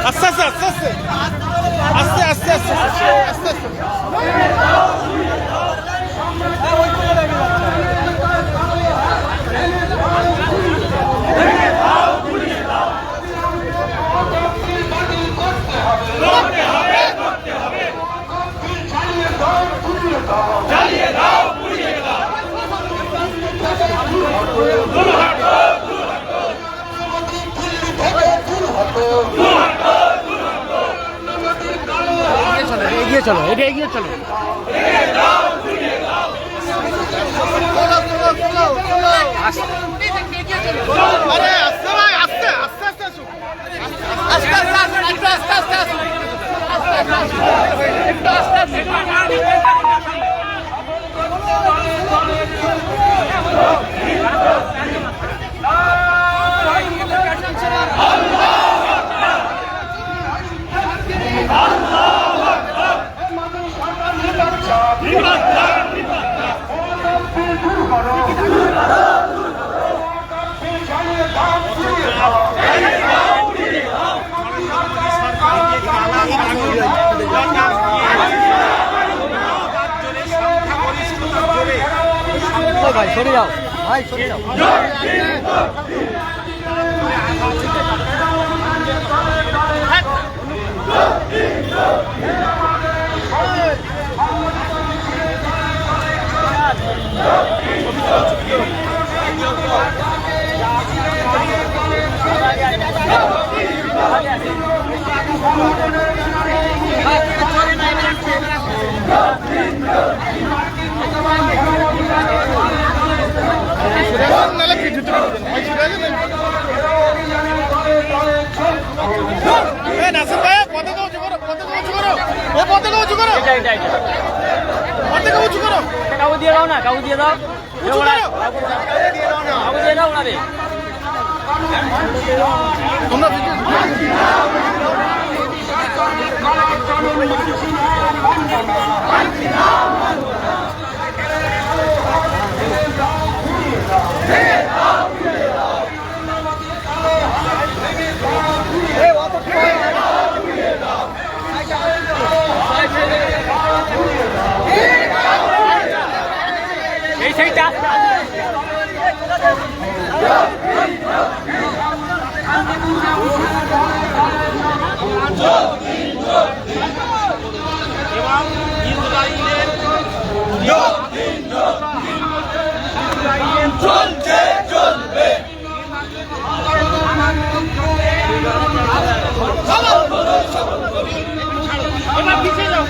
আস্তে আস্তে আস্তে আস্তে আস্তে আস্তে আস্তে আস্তে এগিয়ে চলো, এটা এগিয়ে চলো। আরে আস্তে ভাই, আস্তে আস্তে আস্তে আসুন, আস্তে আস্তে আস্তে আস্তে আস্তে আসুন, একটু আস্তে আস্তে। ভাই সরে যাও, ভাই সরে যাও। কাউ দিয়ে দাও না, কাউ দিয়ে দাও, কাউ দিয়ে দাও না রে তোমরা। এই সেইটা চলছে চলবে। এবার পিছিয়ে যাও,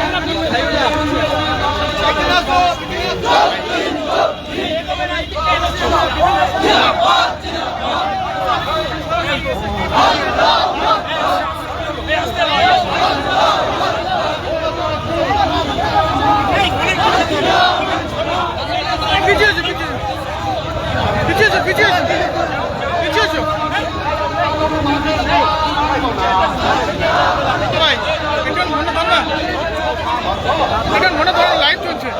লাইভ চলছে।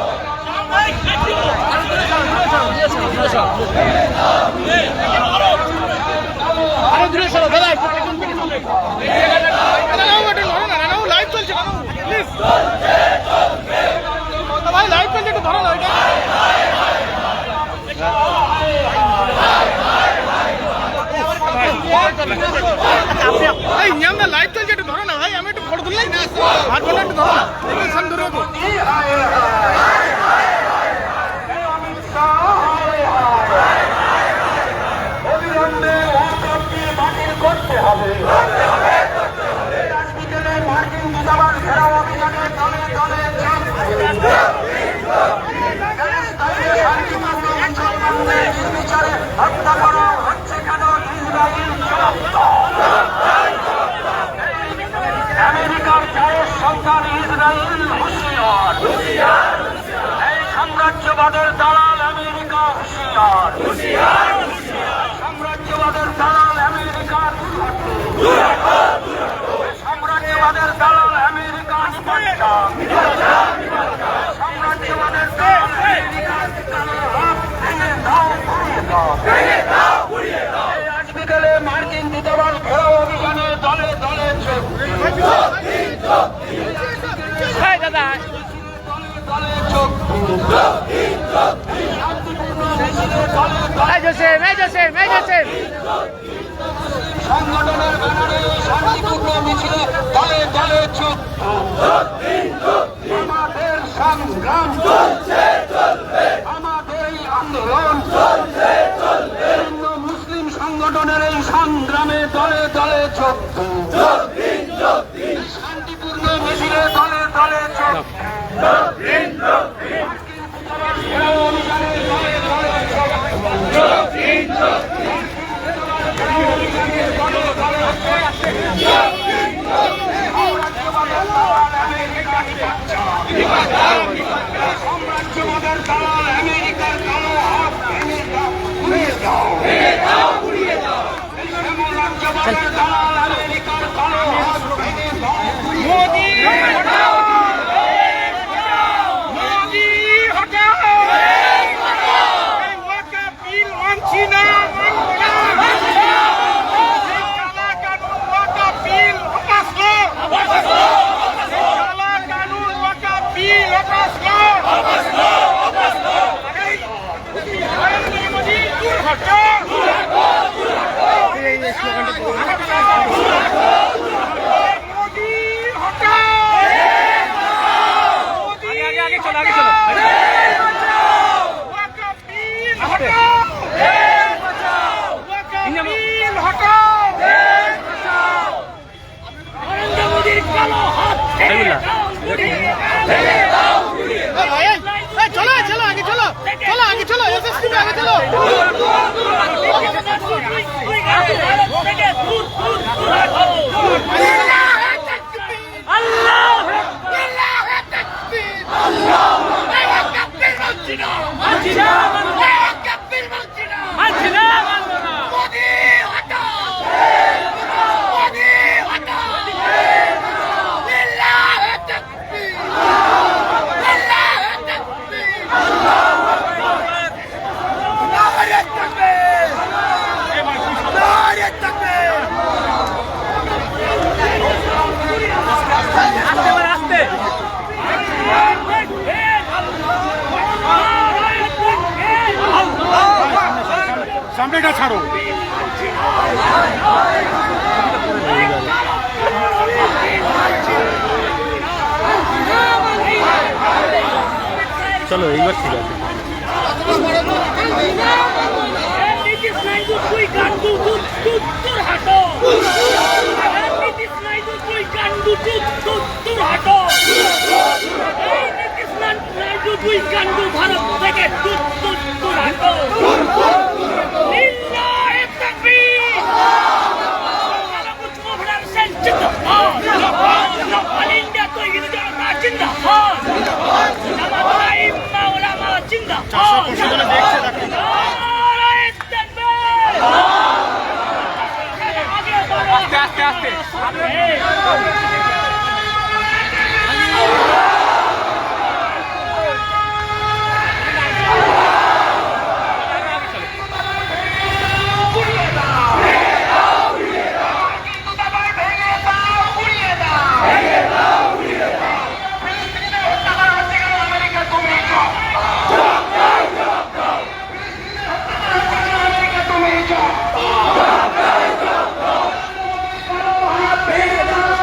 আরো দূরে সরো দাদা, লাইভ চলছে ভাই, লাইভ চলছে, একটু ধরো না এটা। লাইভ চলছে, একটু ধরো না ভাই, আমি একটু ফটো তুললাই হাত বলে একটু ধরো না, ধরে করতে হবে। মার্কিন দূতাবাস ঘেরাও অভিযানে দলে দলে বিচারে হত্যা করা হচ্ছে কেন ইসরায়েল? আমেরিকার চায়ের সন্তান ইসরায়েল হুঁশিয়ার, এই সাম্রাজ্যবাদের দালাল আমেরিকা হুঁশিয়ার, সাম্রাজ্যবাদের দালাল আমেরিকার সাম্রাজ্যবাদের দালাল আমেরিকার সাম্রাজ্যবাদের দালাল আমেরিকার এই আজ বিকেলে মার্কিন দূতাবাস ঘেরাও অভিযানে দলে দলে যোগ। সংগঠনের ব্যানারে শান্তিপূর্ণ মিছিলে দলে দলে যোগ। আমাদের সংগ্রাম আমাদের এই আন্দোলন বিভিন্ন মুসলিম সংগঠনের এই সংগ্রামে দলে দলে যোগ। শান্তিপূর্ণ মিছিলে দলে দলে যোগ। সাম্রাজ্যবাদের দালাল আমেরিকার কালো হাত ভেঙে দাও, উড়িয়ে দাও। সাম্রাজ্যবাদের দালাল আমেরিকার কালো হাত ভেঙে দাও। মোদি হটাও, মোদি হটাও, এই ওয়াকা বিল মানছি না, মানব না। এই কালা কানুন ওয়াকা বিল হটাস লো, কালা কানুন ওয়াকা বিল হটাস লো। নরেন্দ্র মোদি দূর হটো, মোদি হটাও, মোদি আগে চলো, আগে চলো। ওয়াকা বিল হটাও, ওয়াকা বিল হটাও। নরেন্দ্র মোদির কালো হাত ভেঙে দাও, ভেঙে দাও। চলো চলো আগে চলো, চলো আগে চলো, এসএসসি আগে চলো। সামনেটা ছাড়ো। চলো এইবার ঠিক আছে। ভারত থেকে আস্তে আস্তে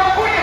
তুমি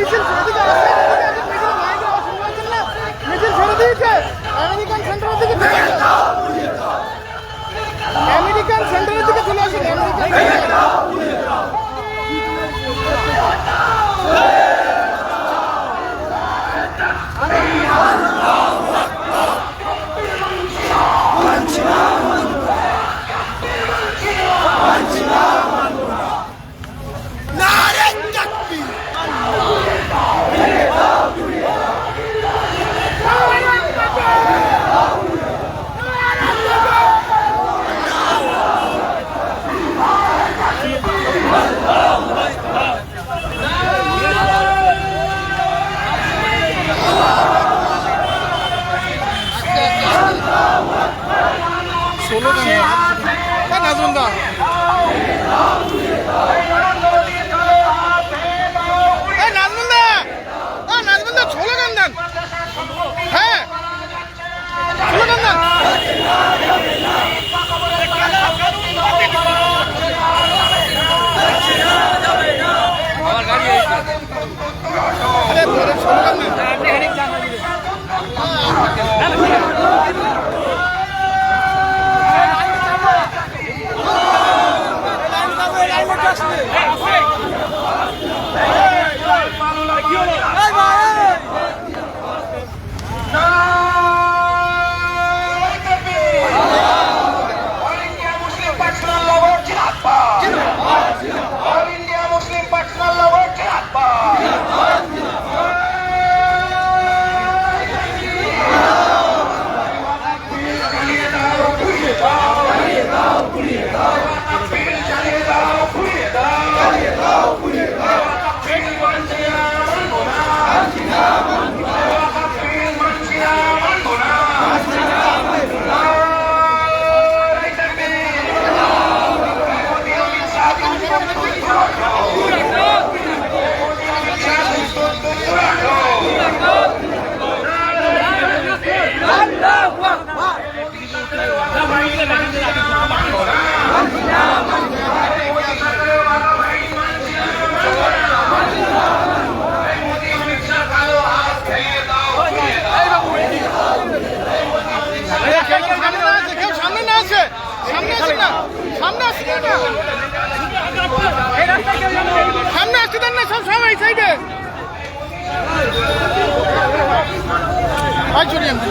মিছিল সেদিকে আসছে, মিছিল বাইরে শুনছেন না, মিছিল ছেড়ে দিয়েছে আমেরিকান সেন্টারের দিকে চলে আসে, আমেরিকান সেন্টারের দিকে চলে আসে, নাজমুন্দা নাজমুন্দা ছোলো গান দেন, হ্যাঁ ছোলো গান দেন। আরে ছোলো গান দেন। সামনে আসতে দেন না, সব সবাই সাইডে ভাই চলি আমি।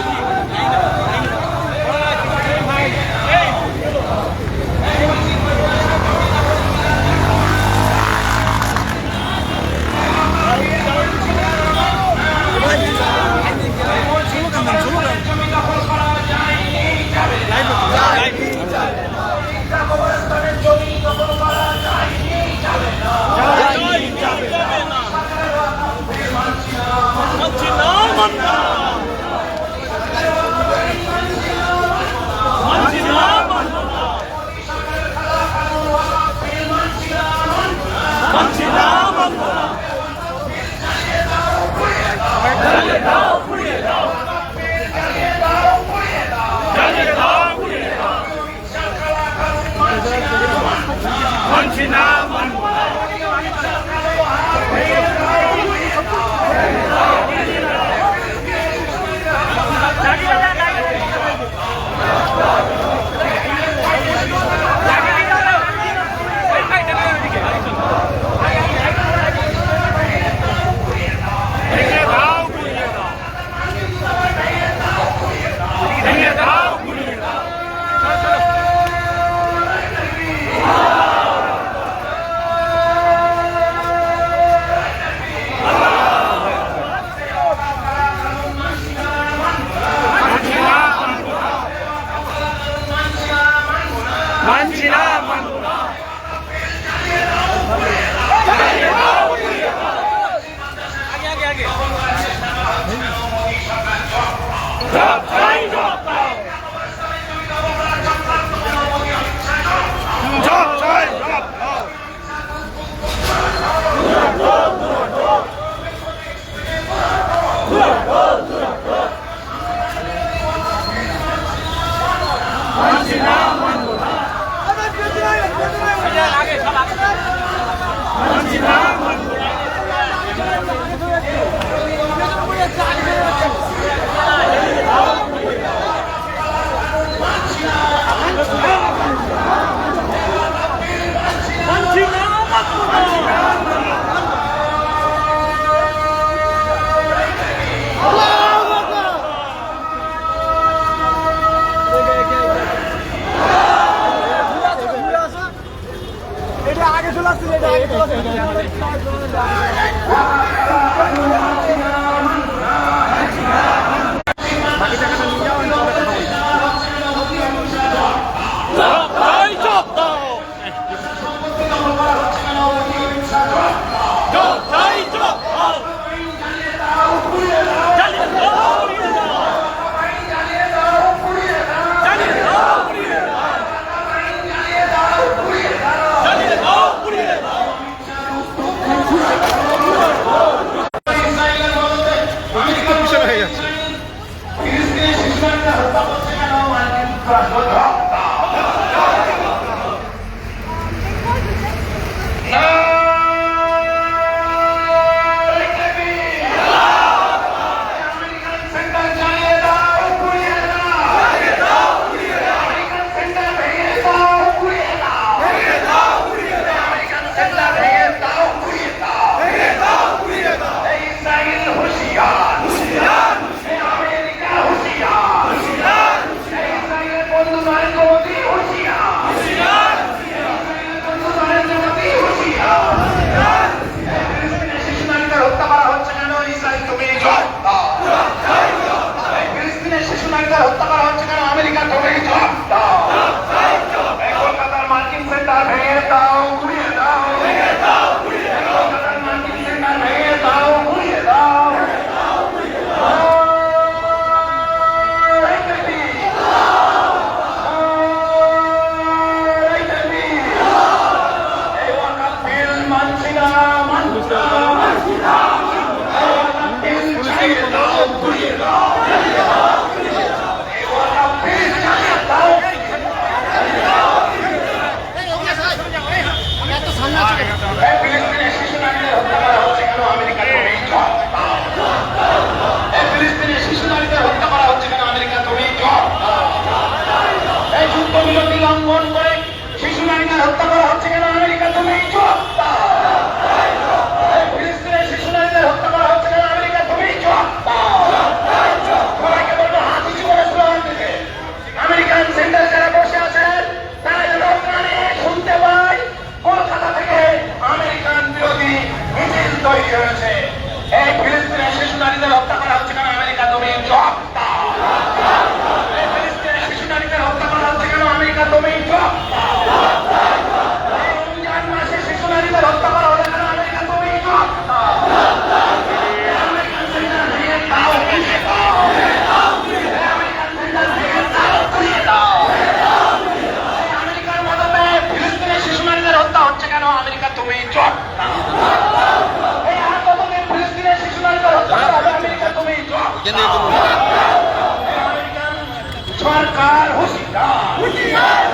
সরকার হুঁশিয়ার,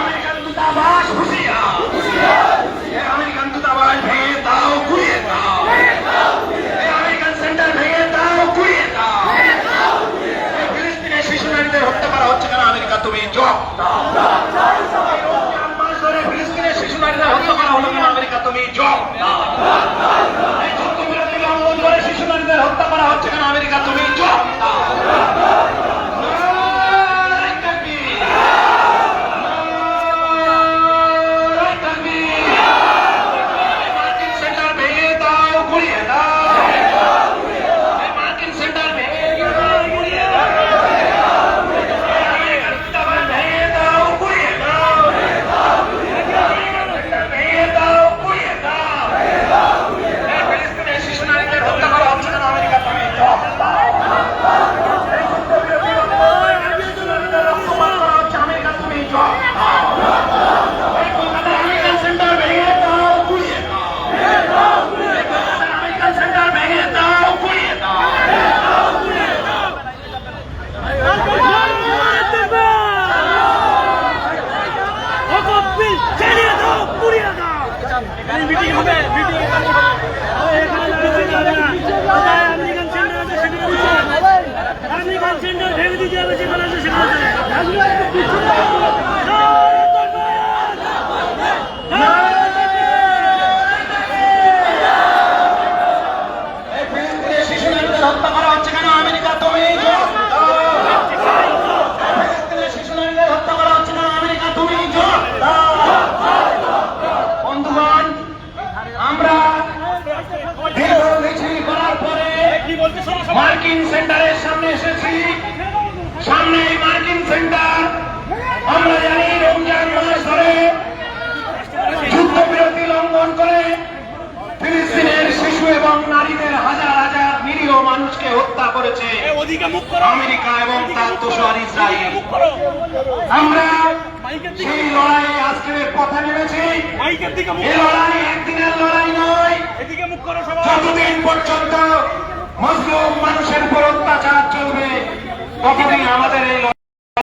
আমেরিকান দূতাবাস হুঁশিয়ার, আমেরিকান দূতাবাস ভেঙে দাও, গুড়িয়ে দাও, আমেরিকান সেন্টার ভেঙে দাও, গুড়িয়ে দাও। ফিলিস্তিনের শিশু নারীদের হত্যা করা হচ্ছে কেন আমেরিকা, তুমি জবাব দাও। রমজান মাস ধরে ফিলিস্তিনের শিশু নারীদের হত্যা করা হলো কেন আমেরিকা, তুমি জবাব দাও। যুদ্ধবিরতি লঙ্ঘন করে শিশু নারীদের হত্যা করা হচ্ছে কেন আমেরিকা, তুমি জবাব দাও। মার্কিন সেন্টারের সামনে এসেছি। সামনে এই মার্কিন সেন্টার, আমরা জানি রমজান মাস ধরে যুদ্ধবিরতি লঙ্ঘন করে ফিলিস্তিনের শিশু এবং নারীদের হাজার হাজার নিরীহ মানুষকে হত্যা করেছে আমেরিকা এবং তার দোসর ইসরায়েল। আমরা সেই লড়াইয়ে আজকের পথে নেমেছি। এই লড়াই একদিনের লড়াই নয়, যতদিন পর্যন্ত মুসলিম মানুষের উপর অত্যাচার চলবে ততদিন আমাদের এই